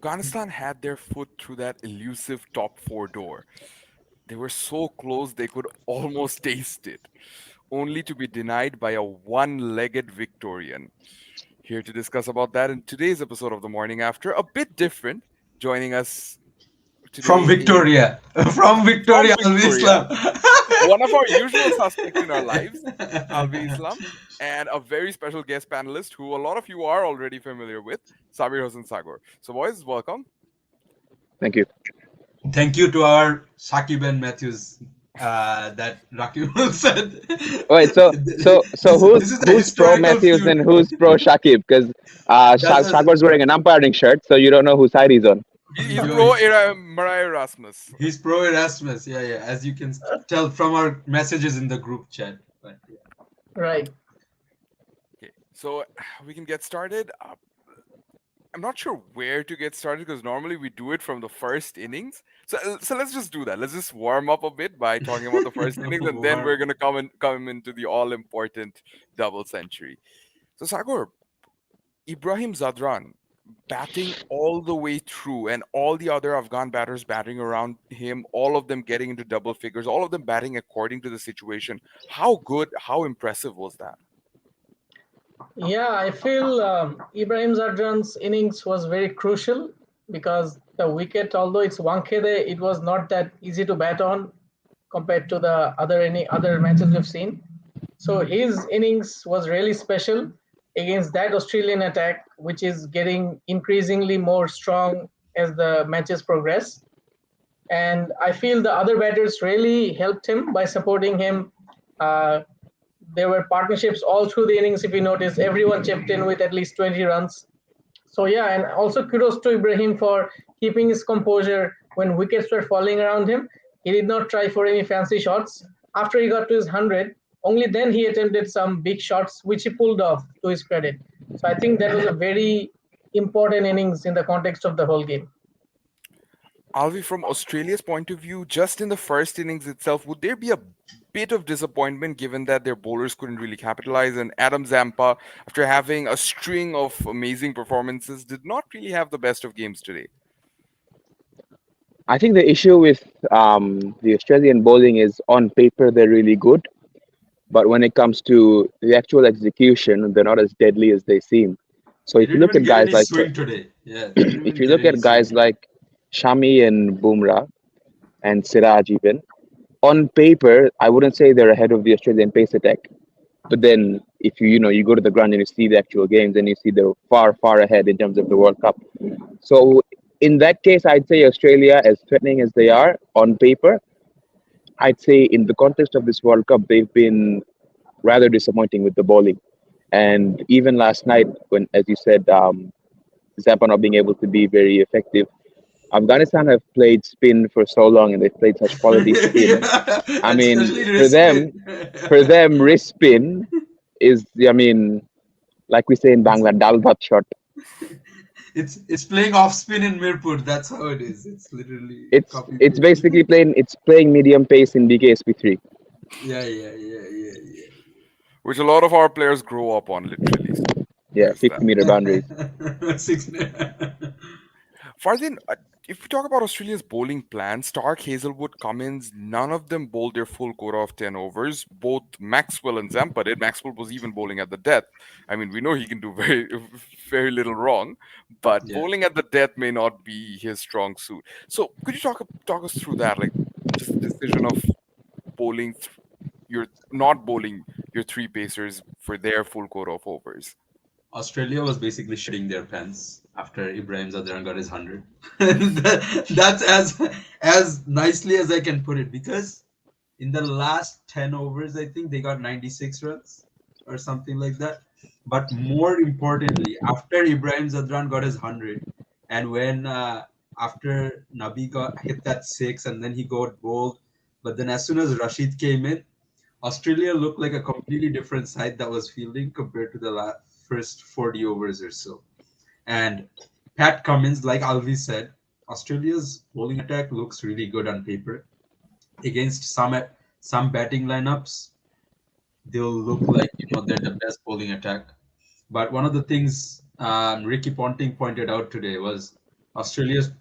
Afghanistan had their foot through that elusive top four door. They were so close they could almost taste it, only to be denied by a one-legged Victorian. Here to discuss about that in today's episode of The Morning After, a bit different. Joining us From today is Victoria. From from Victoria, Alvi Victoria, Islam. one of our usual suspects in our lives, Alvi Islam, and a very special guest panelist who a lot of you are already familiar with, Sabir Hossain Sagor. So, boys, welcome. Thank you. Thank you to our Shakib and Matthews that Rakib said. Wait, so This is a who's pro historical Matthews feud. and who's pro Shakib? Because That's a, Shagor's wearing an umpiring shirt, so you don't know whose side he's on. He's yo, pro Mariah Erasmus. he's pro Erasmus. Yeah, yeah. As you can tell from our messages in the group chat. But yeah. Right. Okay, so we can get started. I'm not sure where to get started because normally we do it from the first innings. So let's just do that. Let's just warm up a bit by talking about the first innings, and then we're gonna come into the all important double century. So Sagor, Ibrahim Zadran batting all the way through, and all the other Afghan batters batting around him, all of them getting into double figures, all of them batting according to the situation. How good, how impressive was that? Yeah, I feel Ibrahim Zadran's innings was very crucial because the wicket, although it's Wankhede, it was not that easy to bat on compared to the any other matches we've seen. So his innings was really special against that Australian attack, which is getting increasingly more strong as the matches progress. And I feel the other batters really helped him by supporting him. Uh, there were partnerships all through the innings. If you notice, everyone chipped in with at least 20 runs. So yeah, and also kudos to Ibrahim for keeping his composure when wickets were falling around him. He did not try for any fancy shots. After he got to his 100, only then he attempted some big shots, which he pulled off to his credit. So I think that was a very important innings in the context of the whole game. Alvi, from Australia's point of view, just in the first innings itself, would there be a bit of disappointment given that their bowlers couldn't really capitalize? And Adam Zampa, after having a string of amazing performances, did not really have the best of games today. I think the issue with the Australian bowling is on paper they're really good, but when it comes to the actual execution, they're not as deadly as they seem. So They if you didn't look even at get guys any like swing today. Yeah, they didn't if even you get look any at swing. guys like Shami and Bumrah and Siraj even, on paper, I wouldn't say they're ahead of the Australian pace attack. But then if you go to the ground and you see the actual games and you see they're far, far ahead in terms of the World Cup. So in that case, I'd say Australia, as threatening as they are on paper, I'd say in the context of this World Cup, they've been rather disappointing with the bowling. And even last night, when, as you said, Zappa not being able to be very effective, Afghanistan have played spin for so long and they've played such quality spin. Yeah, I mean, especially wrist spin. for them, wrist spin is, I mean, like we say in it's Bangla, dal bhat shot. it's playing off spin in Mirpur. That's how it is. It's literally copy It's paste. basically playing medium pace in BKSP3. Yeah, yeah, yeah, Which a lot of our players grow up on, literally. So Yeah, there's that. 50-meter boundaries. yeah. Six. Fardin, if we talk about Australia's bowling plan, Stark, Hazelwood, Cummins, none of them bowled their full quota of 10 overs. Both Maxwell and Zampa did. Maxwell was even bowling at the death. I mean, we know he can do very little wrong, but Yeah. bowling at the death may not be his strong suit. So, could you talk us through that, like just the decision of bowling, you're not bowling your three pacers for their full quota of overs? Australia was basically shitting their pants after Ibrahim Zadran got his 100. That's as nicely as I can put it, because in the last 10 overs, I think they got 96 runs or something like that. But more importantly, after Ibrahim Zadran got his 100, and when after Nabi got hit that six and then he got bowled, but then as soon as Rashid came in, Australia looked like a completely different side that was fielding compared to the first 40 overs or so. And Pat Cummins, like Alvi said, Australia's bowling attack looks really good on paper. Against some batting lineups, they'll look like they're the best bowling attack. But one of the things Ricky Ponting pointed out today was Australia's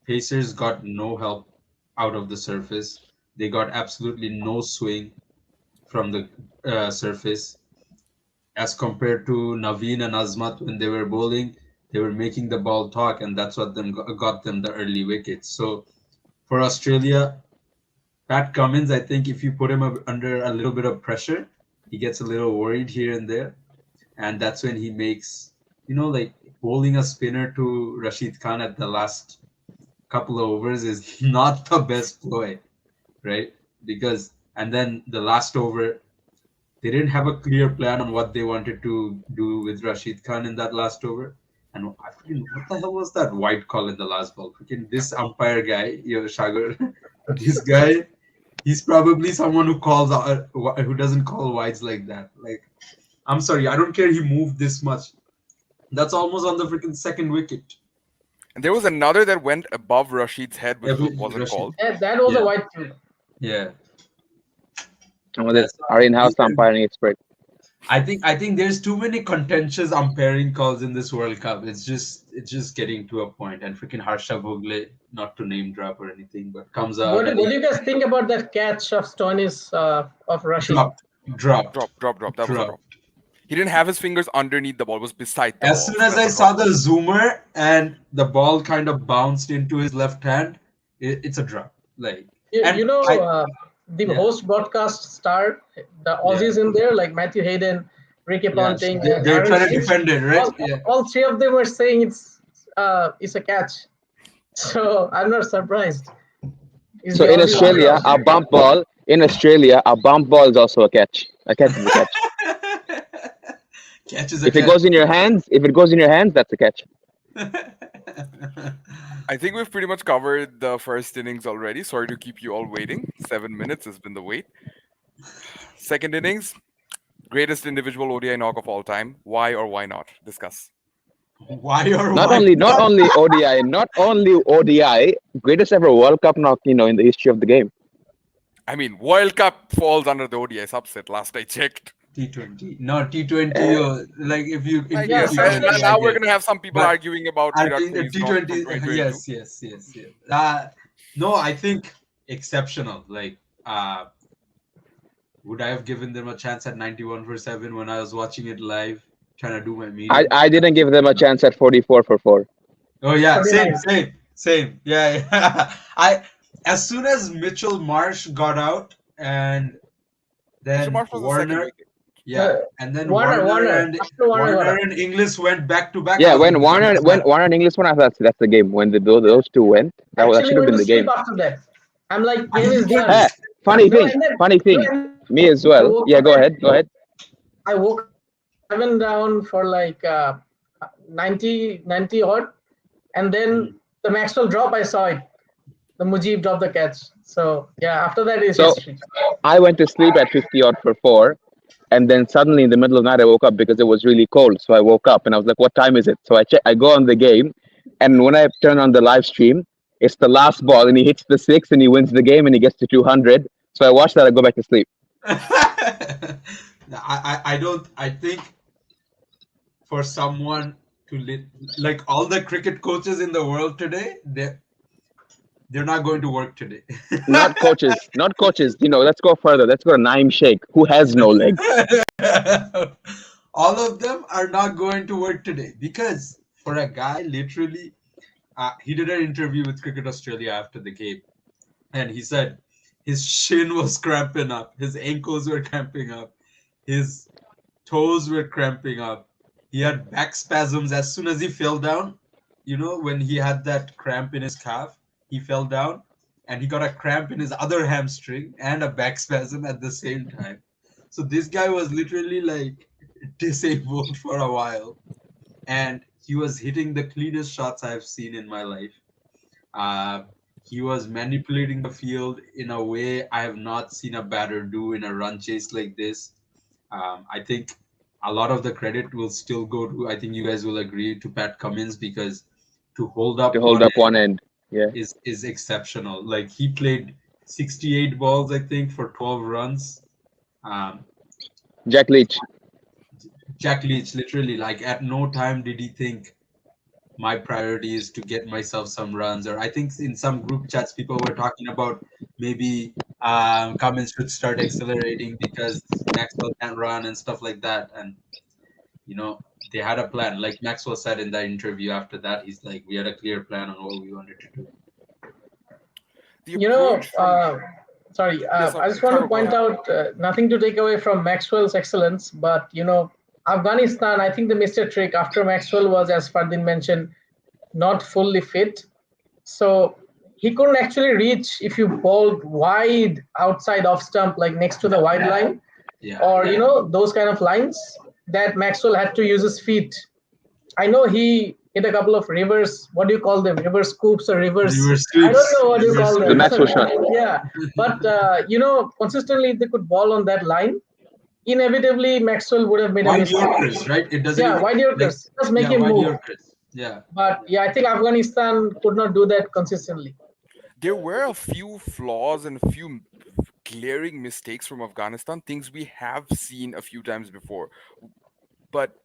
Pacers got no help out of the surface. They got absolutely no swing from the surface as compared to Naveen and Azmat when they were bowling. They were making the ball talk, and that's what got them the early wickets. So for Australia, Pat Cummins, I think if you put him under a little bit of pressure, he gets a little worried here and there, and that's when he makes, like bowling a spinner to Rashid Khan at the last couple of overs is not the best ploy, right? Because and then the last over, they didn't have a clear plan on what they wanted to do with Rashid Khan in that last over. And I freaking, what the hell was that white call in the last ball? Freaking this umpire guy, Shagar, this guy, he's probably someone who who doesn't call wides like that. Like, I'm sorry, I don't care he moved this much. That's almost on the freaking second wicket. And there was another that went above Rashid's head, which wasn't Rashid, called. That was yeah, a white too. yeah. This So our in-house these are umpiring expert. I think there's too many contentious umpiring calls in this World Cup. It's just getting to a point, and freaking Harsha Bhogle, not to name drop or anything, but comes out What and do he you guys think about that catch of Stoinis of Rashid? dropped, dropped, Drop. That was a drop. dropped. He didn't have his fingers underneath the ball; it was beside the As ball. soon So as that's I a saw drop. the zoomer and the ball kind of bounced into his left hand, it's a drop. Like, You, and you know, I, the yeah, host broadcast star, the yeah, Aussies in there, like Matthew Hayden, Ricky yeah. Ponting, They, and they're Aaron trying to Finch, defend it, right? Yeah. all three of them were saying it's a catch. So I'm not surprised. It's So the in Aussie way Australia, around. a bump ball. In Australia, a bump ball is also a catch. A catch is a catch. Catch is a If it catch. goes in your hands, that's a catch. I think we've pretty much covered the first innings already. Sorry to keep you all waiting. 7 minutes has been the wait. Second innings, greatest individual ODI knock of all time. Why or why not? Discuss. Why or Not why only not not? only ODI, not only ODI, greatest ever World Cup knock, in the history of the game. I mean, World Cup falls under the ODI subset. Last I checked. T20, no T20. Eh, Or like if you I if you Yeah, guess. keep And checking, I now we're guess. gonna have some people But arguing about I Virat think the Kohli's knock from T20, 2022. yes. No, I think exceptional. Like, would I have given them a chance at 91 for 7 when I was watching it live, trying to do my I, meetings? I didn't give them a No. chance at 44 for 4. Oh yeah, same, 49. same, same. Yeah, yeah. I as soon as Mitchell Marsh got out, and Mr. then Marsh was the second Warner, wicket. yeah, Uh, and then Warner. After Warner got Warner out. and Inglis went back to back. I Yeah, was like, when Warner that's when bad. Warner and English won, I thought that's the game. When those two went, that Actually should have went been to the sleep game. after that. I'm like, I game is done. Ah, literally, funny No, thing, and then funny no, thing. and then Me as I well. woke Yeah, up go at ahead, go ahead. I woke up at 7 down for like 90 odd, and then the Maxwell drop. I saw it. The Mujib dropped the catch. So yeah, after that is So history. I went to sleep at 50 odd for 4, and then suddenly in the middle of the night I woke up because it was really cold. So I woke up and I was like, "What time is it?" So I go on the game, and when I turn on the live stream, it's the last ball, and he hits the 6, and he wins the game, and he gets to 200. So I watch that. I go back to sleep. I don't. I think for someone to like all the cricket coaches in the world today, they're not going to work today. Not coaches, not coaches. Let's go further. Let's go to Naim Sheikh, who has no legs. All of them are not going to work today because for a guy, literally, he did an interview with Cricket Australia after the game, and he said his shin was cramping up, his ankles were cramping up, his toes were cramping up. He had back spasms as soon as he fell down. When he had that cramp in his calf, he fell down and he got a cramp in his other hamstring and a back spasm at the same time. So this guy was literally like disabled for a while, and he was hitting the cleanest shots I've seen in my life. Uh, he was manipulating the field in a way I have not seen a batter do in a run chase like this. I think a lot of the credit will still go to, I think you guys will agree, to Pat Cummins, because to hold To up hold one up end one end. Yeah. is exceptional. Like he played 68 balls, I think, for 12 runs. Um, Jack Leach. Jack Leach, literally, like at no time did he think my priority is to get myself some runs. Or I think in some group chats, people were talking about maybe Cummins should start accelerating because Maxwell can't run and stuff like that. And you know, they had a plan. Like Maxwell said in that interview after that, he's like, we had a clear plan on what we wanted to do. The You know, approach from sorry, yes, I just want to Sagar, go point ahead. out nothing to take away from Maxwell's excellence, but Afghanistan, I think the missed trick after Maxwell was, as Fardin mentioned, not fully fit. So he couldn't actually reach if you bowled wide outside off stump, like next to the wide line, Yeah, or those kind of lines that Maxwell had to use his feet. I know he hit a couple of reverse. What do you call them? Reverse scoops or reverse? reverse I don't sweeps, know what you reverse call The them. sweeps. Maxwell shot. Yeah, but consistently if they could ball on that line, inevitably Maxwell would have made a Wide mistake. Yorkers, right? It doesn't Yeah, even wide like, Yorkers just make yeah, him wide move. Yorkers. Yeah, But yeah, I think Afghanistan could not do that consistently. There were a few flaws and a few glaring mistakes from Afghanistan, things we have seen a few times before. But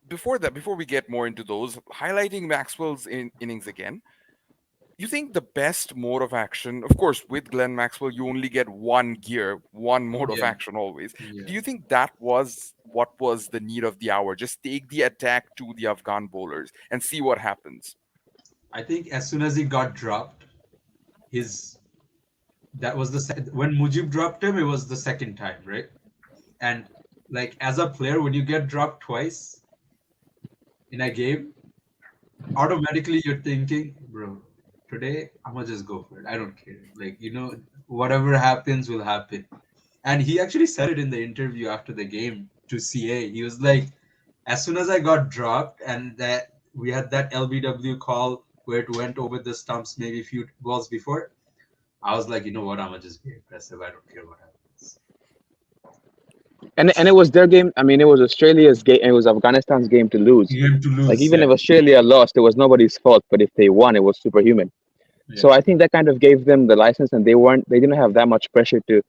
before that, before we get more into those, highlighting Maxwell's innings again, you think the best mode of action, of course, with Glenn Maxwell, you only get one gear, one mode of yeah, action always. But yeah. do you think that was what was the need of the hour? Just take the attack to the Afghan bowlers and see what happens. I think as soon as he got dropped, his that was the when Mujib dropped him, it was the second time, right? And like as a player, when you get dropped twice in a game, automatically you're thinking, bro, today I'm gonna just go for it. I don't care. Like, whatever happens will happen. And he actually said it in the interview after the game to CA. He was like, as soon as I got dropped and that we had that LBW call where it went over the stumps maybe a few balls before, I was like, you know what, I'm gonna just be aggressive. I don't care what happens. And it was their game. I mean, it was Australia's game. It was Afghanistan's game to lose. You have to Like lose, even yeah. if Australia lost, it was nobody's fault. But if they won, it was superhuman. So Yeah. I think that kind of gave them the license, and they didn't have that much pressure to,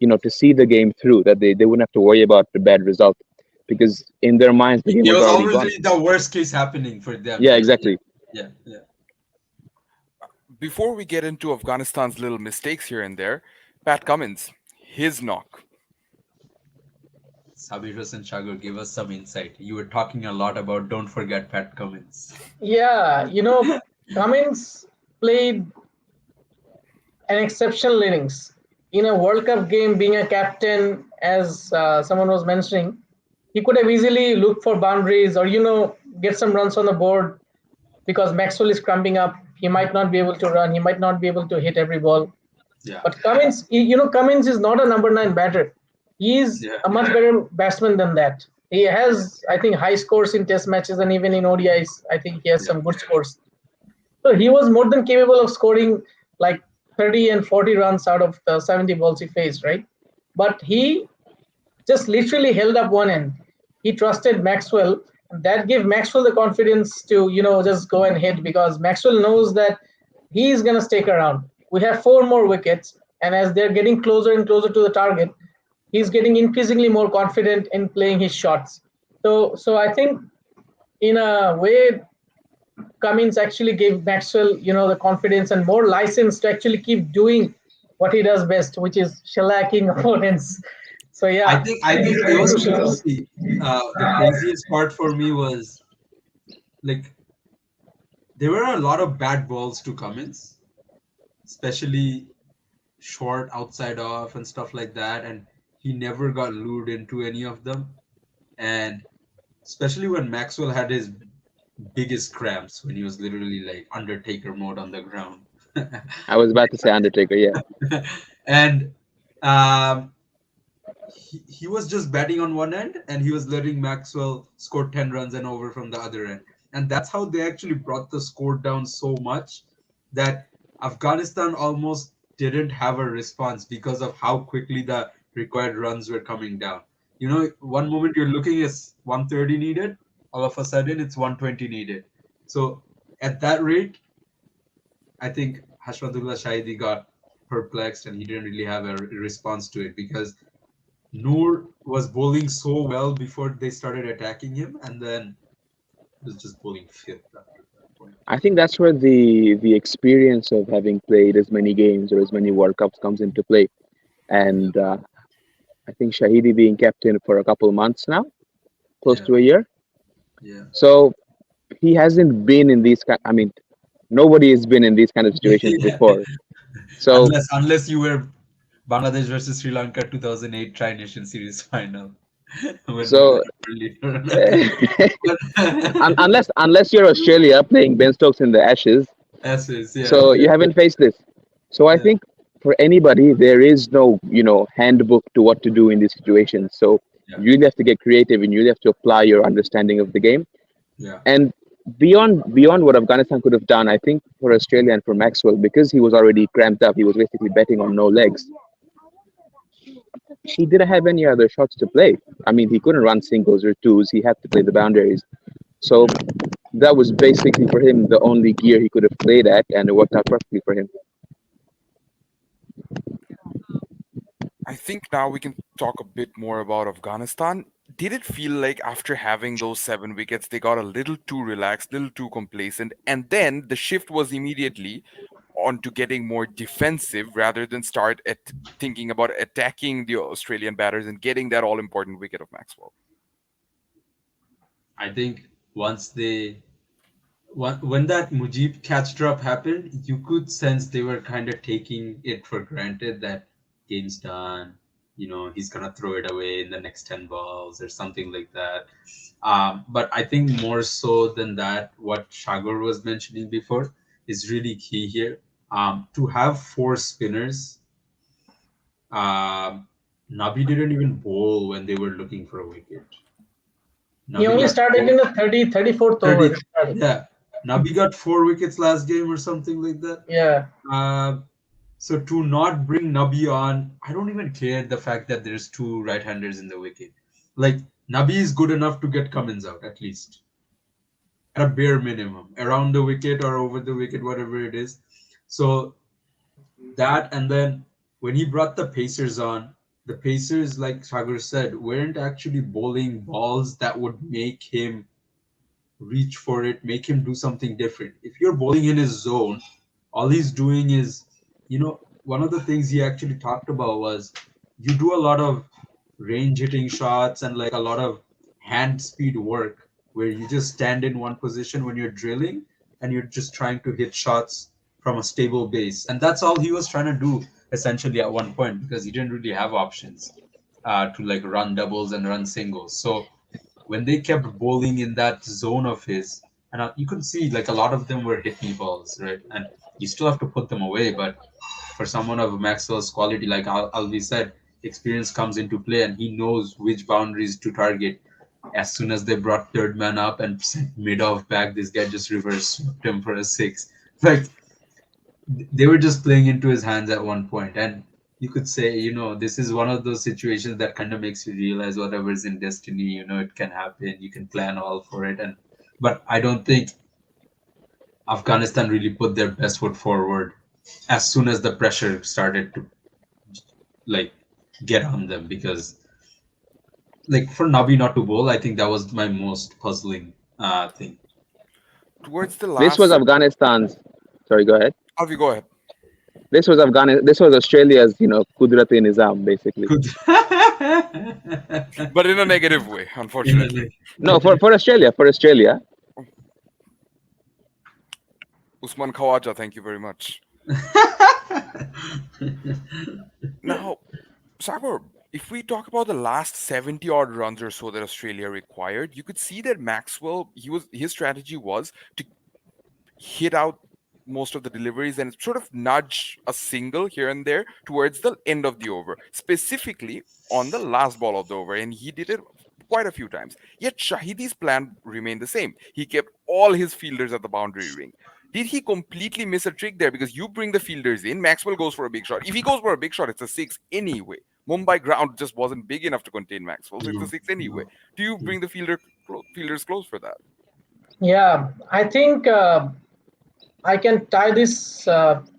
to see the game through. That they wouldn't have to worry about the bad result, because in their minds the game It was was already gone. already the worst case happening for them. Yeah, exactly. Yeah, yeah. Before we get into Afghanistan's little mistakes here and there, Pat Cummins, his knock. Sabir Hossain Chagar, give us some insight. You were talking a lot about don't forget Pat Cummins. Yeah, Cummins played an exceptional innings in a World Cup game. Being a captain, as someone was mentioning, he could have easily looked for boundaries or get some runs on the board because Maxwell is cramping up. He might not be able to run. He might not be able to hit every ball. Yeah, But Cummins, Cummins is not a number nine batter. He is yeah, a much better batsman than that. He has, I think, high scores in Test matches and even in ODIs. I think he has yeah, some good scores. So he was more than capable of scoring like 30 and 40 runs out of the 70 balls he faced, right? But he just literally held up one end. He trusted Maxwell, and that gave Maxwell the confidence to, just go and hit because Maxwell knows that he's going to stick around. We have four more wickets, and as they're getting closer and closer to the target, he's getting increasingly more confident in playing his shots. So I think in a way, Cummins actually gave Maxwell, the confidence and more license to actually keep doing what he does best, which is shellacking opponents. So I yeah, think I think it was crazy. The craziest part for me was like there were a lot of bad balls to Cummins, especially short outside off and stuff like that, and he never got lured into any of them. And especially when Maxwell had his biggest cramps when he was literally like Undertaker mode on the ground. I was about to say Undertaker. Yeah, And um, he was just batting on one end and he was letting Maxwell score 10 runs and over from the other end. And that's how they actually brought the score down so much that Afghanistan almost didn't have a response because of how quickly the required runs were coming down. One moment you're looking at 130 needed, all of a sudden it's 120 needed. So at that rate, I think Hashmatullah Shahidi got perplexed and he didn't really have a response to it because Noor was bowling so well before they started attacking him, and then he was just bowling filth after that. point. I think that's where the experience of having played as many games or as many World Cups comes into play. Yeah, And I think Shahidi being captain for a couple of months now, close yeah, to a year. yeah. So he hasn't been in these kind. I mean, nobody has been in these kind of situations Yeah. before. So Unless you were Bangladesh versus Sri Lanka 2008 Tri Nation Series final when we were so but unless you're Australia playing Ben Stokes in the Ashes, Ashes, yeah, so you haven't faced this. So I yeah, think for anybody there is no handbook to what to do in these situations. So yeah, you really have to get creative and you really have to apply your understanding of the game. yeah. And beyond what Afghanistan could have done, I think for Australia and for Maxwell, because he was already cramped up, he was basically betting on no legs. He didn't have any other shots to play. I mean, he couldn't run singles or twos. He had to play the boundaries. So Yeah. that was basically for him the only gear he could have played at, and it worked out perfectly for him. I think now we can talk a bit more about Afghanistan. Did it feel like after having those 7 wickets, they got a little too relaxed, little too complacent, and then the shift was immediately onto getting more defensive rather than start at thinking about attacking the Australian batters and getting that all important wicket of Maxwell? I think once they when that Mujib catch drop happened, you could sense they were kind of taking it for granted that game's done. He's gonna throw it away in the next 10 balls or something like that. But I think more so than that, what Shagor was mentioning before is really key here. To have four spinners, um, Nabi didn't even bowl when they were looking for a wicket. He Nabi only got started four, in the 34th 30. over. He started. Yeah, Nabi got 4 wickets last game or something like that. Yeah. Uh, so to not bring Nabi on, I don't even care the fact that there's two right-handers in the wicket. Like Nabi is good enough to get Cummins out at least at a bare minimum, around the wicket or over the wicket, whatever it is. So that, and then when he brought the Pacers on, the Pacers, like Sagar said, weren't actually bowling balls that would make him reach for it, make him do something different. If you're bowling in his zone, all he's doing is, one of the things he actually talked about was you do a lot of range hitting shots and like a lot of hand speed work where you just stand in one position when you're drilling and you're just trying to hit shots from a stable base. And that's all he was trying to do essentially at one point because he didn't really have options to like run doubles and run singles. So when they kept bowling in that zone of his, and you could see like a lot of them were hit me balls, right? And you still have to put them away. But for someone of Maxwell's quality, like Alvi said, experience comes into play, and he knows which boundaries to target. As soon as they brought third man up and sent mid off back, this guy just reverse swept him for a six. Like they were just playing into his hands at one point, and you could say, this is one of those situations that kind of makes you realize whatever's in destiny, it can happen, you can plan all for it. And but I don't think Afghanistan really put their best foot forward as soon as the pressure started to like get on them, because like for Nabi not to bowl, I think that was my most puzzling thing. Towards the This was last, Afghanistan's. Sorry, go ahead. Alvi, go ahead. This was Afghanistan. This was Australia's, Kudrati Nizam, basically. Good. But in a negative way, unfortunately. No, for Australia. Usman Khawaja, thank you very much. Now, Sagar, if we talk about the last 70 odd runs or so that Australia required, you could see that Maxwell, his strategy was to hit out most of the deliveries and sort of nudge a single here and there towards the end of the over, specifically on the last ball of the over. And he did it quite a few times. Yet Shahidi's plan remained the same. He kept all his fielders at the boundary ring. Did he completely miss a trick there? Because you bring the fielders in, Maxwell goes for a big shot. If he goes for a big shot, it's a six anyway. Mumbai ground just wasn't big enough to contain Maxwell, so it's a No, six anyway. no. Do you bring the fielders close for that? Yeah. I think I can tie this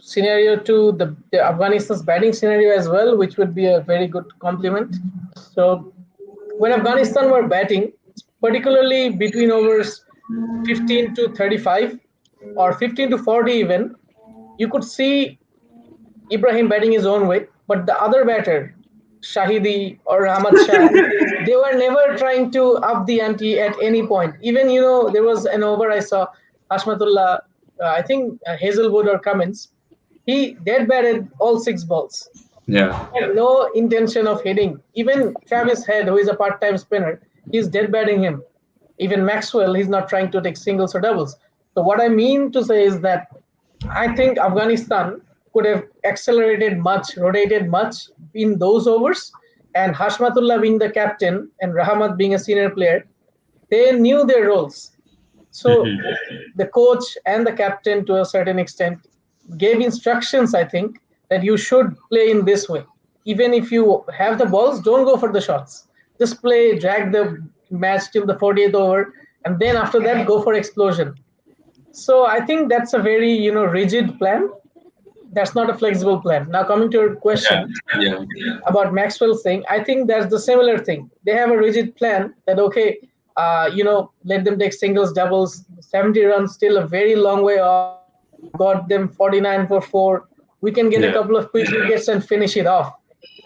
scenario to the Afghanistan's batting scenario as well, which would be a very good complement. So when Afghanistan were batting, particularly between overs 15 to 35, or 15 to 40 even, you could see Ibrahim batting his own way, but the other batter, Shahidi or Ahmad Shah, they were never trying to up the ante at any point. Even there was an over I saw Hashmatullah, I think Hazelwood or Cummins. He dead batted all 6 balls. Yeah. Had no intention of hitting. Even Travis Head, who is a part-time spinner, he's dead batting him. Even Maxwell, he's not trying to take singles or doubles. So what I mean to say is that I think Afghanistan could have accelerated much, rotated much in those overs, and Hashmatullah being the captain and Rahmat being a senior player, they knew their roles. So Mhm. the coach and the captain, to a certain extent, gave instructions, I think, that you should play in this way. Even if you have the balls, don't go for the shots. Just play, drag the match till the 40th over, and then after that, go for explosion. So I think that's a very rigid plan. That's not a flexible plan. Now coming to your Yeah. question Yeah. about Maxwell's thing, I think that's the similar thing. They have a rigid plan that okay, let them take singles, doubles. 70 runs still a very long way off. We've got them 49 for 4. We can get a Yeah. couple of quick wickets and finish it off.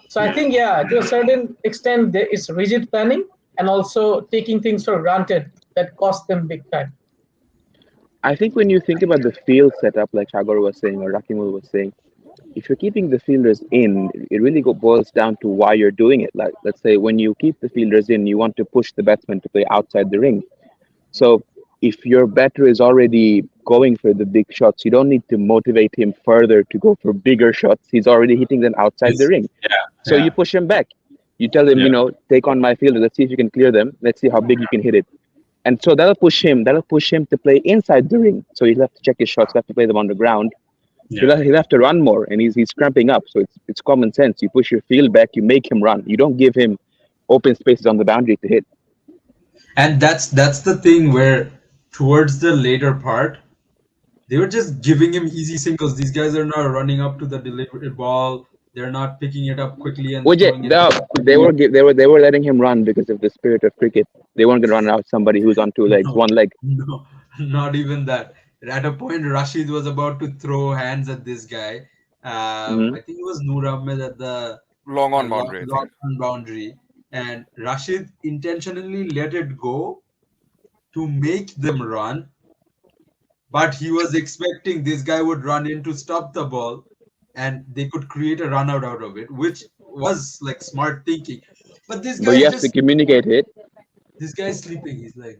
So I Yeah. think yeah, to a certain extent, there is rigid planning and also taking things for granted that cost them big time. I think when you think about the field setup, like Chagor was saying or Rakimul was saying, if you're keeping the fielders in, it really boils down to why you're doing it. Like, let's say when you keep the fielders in, you want to push the batsman to play outside the ring. So if your batter is already going for the big shots, you don't need to motivate him further to go for bigger shots. He's already hitting them outside the Yes. ring. Yeah. So you Yeah. push him back. You tell him, Yeah. take on my fielder. Let's see if you can clear them. Let's see how big you can hit it. And so that'll push him. That'll push him to play inside the ring. So he'll have to check his shots. He'll have to play them on the ground. Yeah. He'll have to run more, and he's cramping up. So it's common sense. You push your field back. You make him run. You don't give him open spaces on the boundary to hit. And that's the thing where towards the later part, they were just giving him easy singles. These guys are not running up to the delivered ball. They're not picking it up quickly and Well, yeah, throwing it back. they were letting him run because of the spirit of cricket. They weren't gonna run out somebody who's on two legs, No, one leg. no, not even that. At a point, Rashid was about to throw hands at this guy. Hmm. I think it was Noor Ahmed at the Long on long, boundary, I long think. boundary, and Rashid intentionally let it go to make them run, but he was expecting this guy would run in to stop the ball and they could create a run out of it, which was like smart thinking. But this But guy you is have to just communicate it. this guy is sleeping. He's like,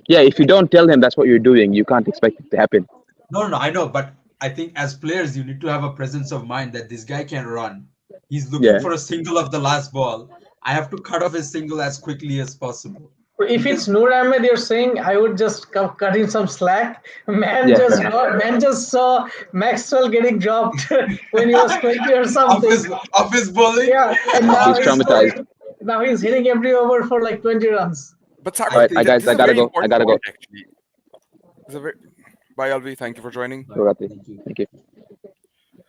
Yeah, if you don't tell him that's what you're doing, you can't expect it to happen. no, I know, but I think as players you need to have a presence of mind that this guy can run. He's looking Yeah. for a single of the last ball. I have to cut off his single as quickly as possible. If it's Because Noor Ahmed, you're saying I would just cut in some slack. Yeah. Man just saw Maxwell getting dropped when he was 20 or something. of his bowling, Yeah, and now He's of his traumatized. he's hitting every over for like 20 runs. But I All Sagar, right, I think guys, this is I a gotta very go. I important gotta go. point, actually. This is a very... Bye, Alvi. Thank you for joining. Bye. Ragati. Thank you. Thank you.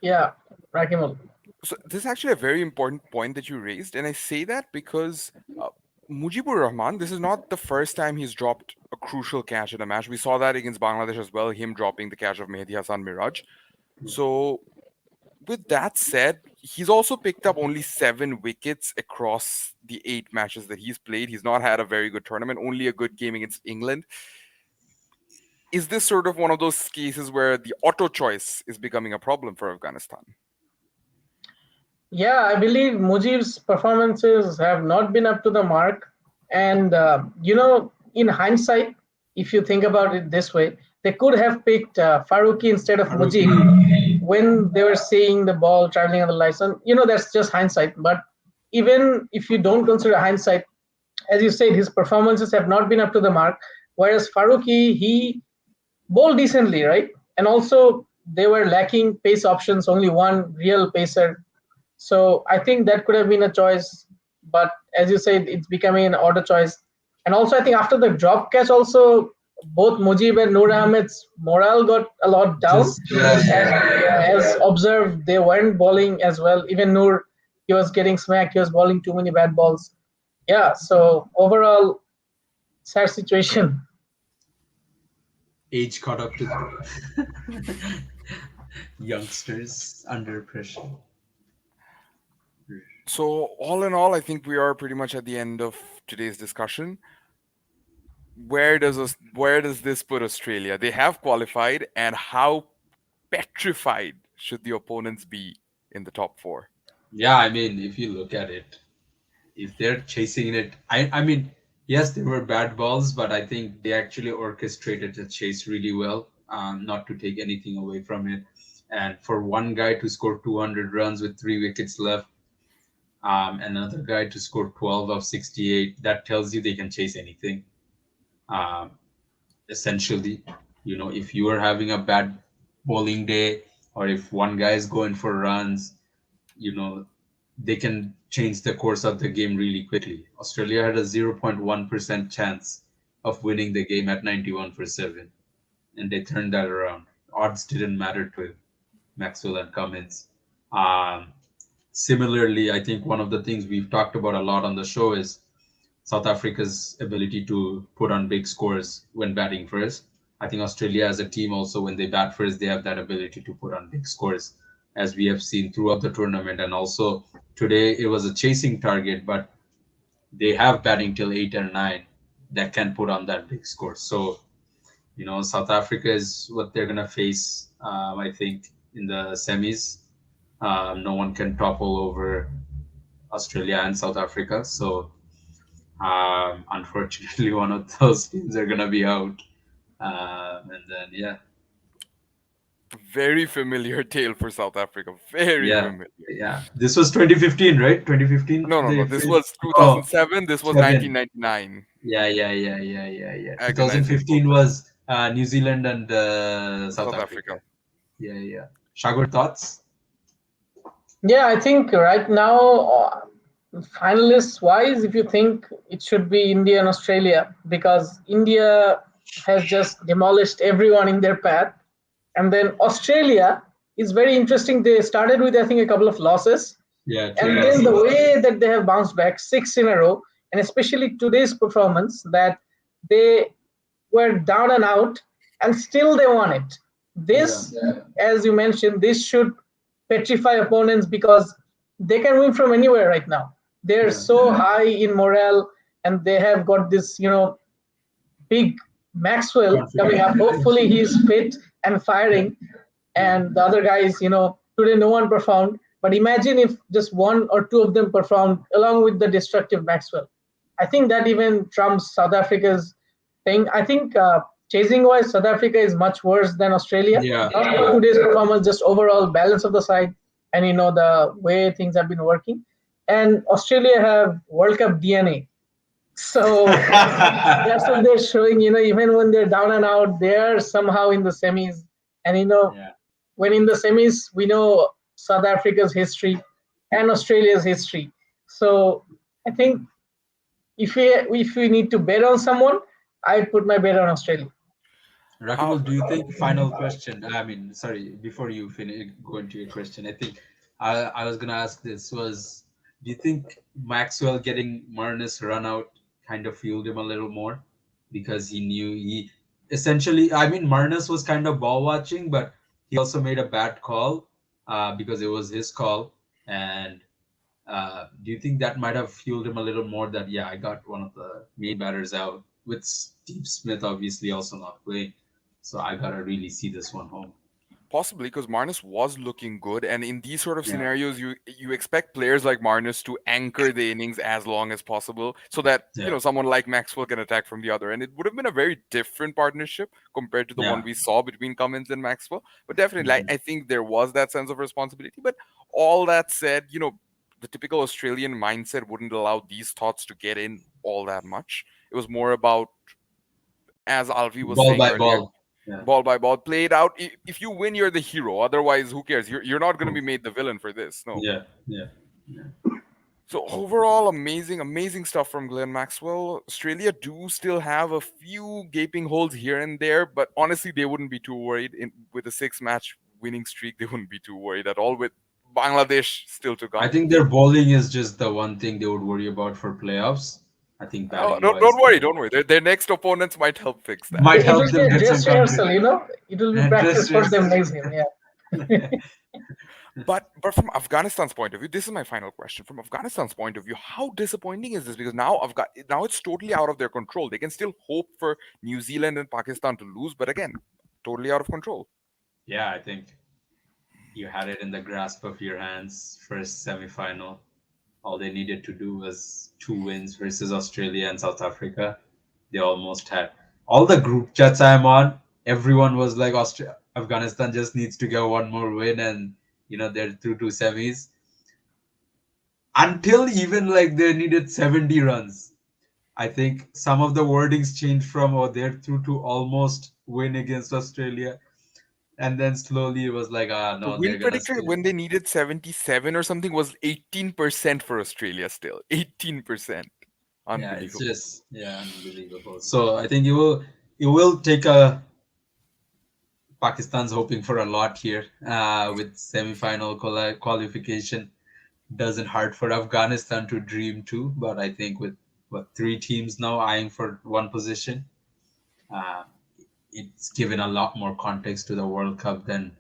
Yeah, Rakimul. So this is actually a very important point that you raised, and I say that because Mujibur Rahman, this is not the first time he's dropped a crucial catch in a match. We saw that against Bangladesh as well, him dropping the catch of Mehdi Hassan Miraj. So with that said, he's also picked up only 7 wickets across the 8 matches that he's played. He's not had a very good tournament, only a good game against England. Is this sort of one of those cases where the auto choice is becoming a problem for Afghanistan? Yeah, I believe Mujib's performances have not been up to the mark. And, in hindsight, if you think about it this way, they could have picked Faruqi instead of Haruki. Mujib when they were seeing the ball traveling on the lights. And, that's just hindsight. But even if you don't consider hindsight, as you said, his performances have not been up to the mark. Whereas Faruqi, he bowled decently, right? And also, they were lacking pace options, only one real pacer. So I think that could have been a choice, but as you said, it's becoming an auto choice. And also, I think after the drop catch, also both Mujib and Noor Ahmed's morale got a lot down. Just yeah, And yeah. as observed, they weren't bowling as well. Even Noor, he was getting smacked. He was bowling too many bad balls. Yeah. So overall, sad situation. age caught up to youngsters under pressure. So all in all, I think we are pretty much at the end of today's discussion. Where does this put Australia? They have qualified, and how petrified should the opponents be in the top four? Yeah, I mean, if you look at it, if they're chasing it, I mean, yes, there were bad balls, but I think they actually orchestrated the chase really well, not to take anything away from it. And for one guy to score 200 runs with 3 wickets left, another guy to score 12 of 68, that tells you they can chase anything. Um, Essentially, if you are having a bad bowling day, or if one guy is going for runs, you know they can change the course of the game really quickly. Australia had a 0.1% chance of winning the game at 91 for 7, and they turned that around. Odds didn't matter to Maxwell and Cummins. Um, Similarly, I think one of the things we've talked about a lot on the show is South Africa's ability to put on big scores when batting first. I think Australia as a team also, when they bat first, they have that ability to put on big scores, as we have seen throughout the tournament. And also today it was a chasing target, but they have batting till 8 or 9 that can put on that big score. So, South Africa is what they're gonna face. I think in the semis, no one can topple over Australia and South Africa. So unfortunately, one of those teams are gonna be out. And then Very familiar tale for South Africa. Very yeah, familiar. yeah. This was 2015, right? 2015 No, no, they no. This faced. was Oh, 2007. This was seven. 1999. Yeah. Agonizing 2015 moment. was New Zealand and South South Africa. Africa. Yeah. Shagor, thoughts? Yeah, I think right now, finalists wise, if you think it should be India and Australia, because India has just demolished everyone in their path. And then Australia is very interesting. They started with, I think, a couple of losses. Yeah, two And then the losses. way that they have bounced back 6 in a row, and especially today's performance, that they were down and out and still they won it. Yeah, This, as you mentioned, this should petrify opponents because they can win from anywhere right now. They're yeah, so high in morale, and they have got this, big Maxwell coming up. confident. Hopefully, he's fit and firing. Yeah, And the other guys, today no one performed. But imagine if just one or two of them performed along with the destructive Maxwell. I think that even trumps South Africa's thing. I think chasing wise, South Africa is much worse than Australia. yeah, Not for yeah. today's performance, just overall balance of the side and the way things have been working. And Australia have World Cup DNA. So that's what they're showing. Even when they're down and out, they're somehow in the semis. And Yeah. when in the semis, we know South Africa's history and Australia's history. So I think if we need to bet on someone, I'd put my bet on Australia. Rakibul, do you think, final question? I mean, sorry, before you finish, go into your question, I think I was gonna ask this was, do you think Maxwell getting Marnus run out kind of fueled him a little more because he knew he essentially, I mean, Marnus was kind of ball watching, but he also made a bad call because it was his call. And do you think that might have fueled him a little more that, yeah, I got one of the main batters out with Steve Smith obviously also not playing. So I gotta really see this one home. Possibly because Marnus was looking good, and in these sort of Yeah. scenarios, you expect players like Marnus to anchor the innings as long as possible, so that Yeah. someone like Maxwell can attack from the other. And it would have been a very different partnership compared to the one Yeah. we saw between Cummins and Maxwell. But definitely, Mhm. I think there was that sense of responsibility. But all that said, the typical Australian mindset wouldn't allow these thoughts to get in all that much. It was more about, as Alvi was Ball saying by earlier, ball. Yeah. ball by ball, play it out. If you win, you're the hero. Otherwise, who cares? You're not going to be made the villain for this. No. Yeah. Yeah. Yeah. So overall, amazing, amazing stuff from Glenn Maxwell. Australia do still have a few gaping holes here and there, but honestly, they wouldn't be too worried. With a six-match winning streak, they wouldn't be too worried at all. With Bangladesh still to I come. think their bowling is just the one thing they would worry about for playoffs. I think Oh, batting don't wise, worry, don't worry. Their next opponents might help fix that. might It will help be them a get some dress rehearsal, confidence. you know. It will be practice Dress for the rehearsal. gymnasium. Yeah. But from Afghanistan's point of view, this is my final question. From Afghanistan's point of view, how disappointing is this? Because now it's totally out of their control. They can still hope for New Zealand and Pakistan to lose, but again, totally out of control. Yeah, I think you had it in the grasp of your hands. First semi-final. All they needed to do was 2 wins versus Australia and South Africa. They almost had all the group chats I'm on. Everyone was like, Afghanistan just needs to get one more win, and they're through to semis. Until even like they needed 70 runs. I think some of the wordings changed from they're through to almost win against Australia, and then slowly it was like The no, win they're gonna predictor still. when they needed 77 or something was 18% for Australia still. 18%. Yeah, it's Unbelievable. just unbelievable. So I think it will take a Pakistan's hoping for a lot here with semi-final qualification. Doesn't hurt for Afghanistan to dream too, but I think with three teams now eyeing for one position, uh, it's given a lot more context to the World Cup than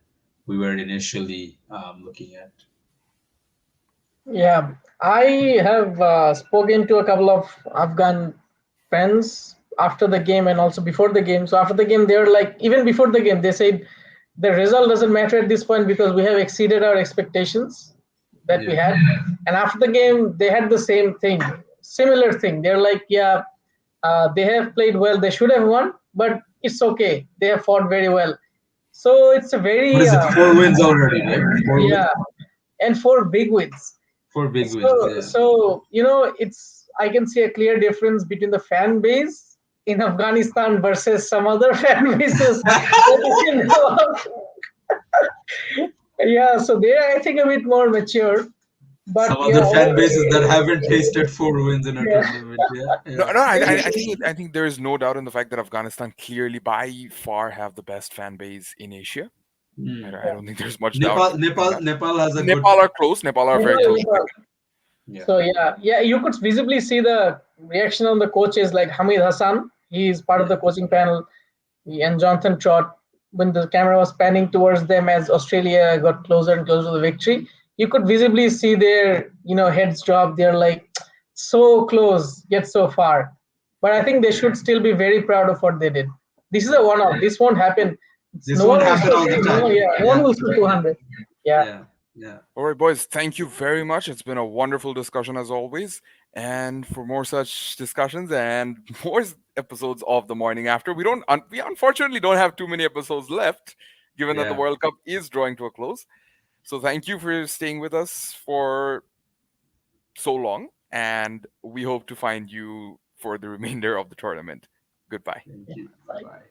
we were initially looking at. Yeah, I have spoken to a couple of Afghan friends after the game and also before the game. So after the game, they were like, even before the game, they said the result doesn't matter at this point because we have exceeded our expectations that we Yeah. had. And after the game, they had the same thing, similar thing. They're like, yeah, they have played well. They should have won, but it's okay. They have fought very well. So it's a What very, is it? 4 wins already, right? 4 wins. yeah, and four big wins. 4 big wins. So, Yeah. so you know, it's I can see a clear difference between the fan base in Afghanistan versus some other fan bases that you know of. Yeah, so they're I think a bit more mature, but Some yeah, other fan bases that haven't tasted 4 wins in a yeah, tournament. Yeah. No, Yeah. no, I think there is no doubt in the fact that Afghanistan clearly by far have the best fan base in Asia. I Hmm. don't, I don't think there's much doubt Nepal, in Nepal, that. Nepal has a good. Nepal are close. Nepal are very close. Nepal. Yeah. So yeah, you could visibly see the reaction on the coaches like Hamid Hassan. He is part of Yeah. the coaching panel, and Jonathan Trott. When the camera was panning towards them as Australia got closer and closer to the victory, you could visibly see their heads drop. They're like so close, yet so far. But I think they should still be very proud of what they did. This is a Yeah. one-off. This won't happen. This No won't one will happen score. all the No, time. yeah, no one Yeah. will score 200. Yeah. Yeah. Yeah. All right, boys. Thank you very much. It's been a wonderful discussion as always. And for more such discussions and more episodes of the morning after, we unfortunately don't have too many episodes left, given that the Yeah. World Cup is drawing to a close. So thank you for staying with us for so long, and we hope to find you for the remainder of the tournament. Goodbye. Thank you. Bye. Bye.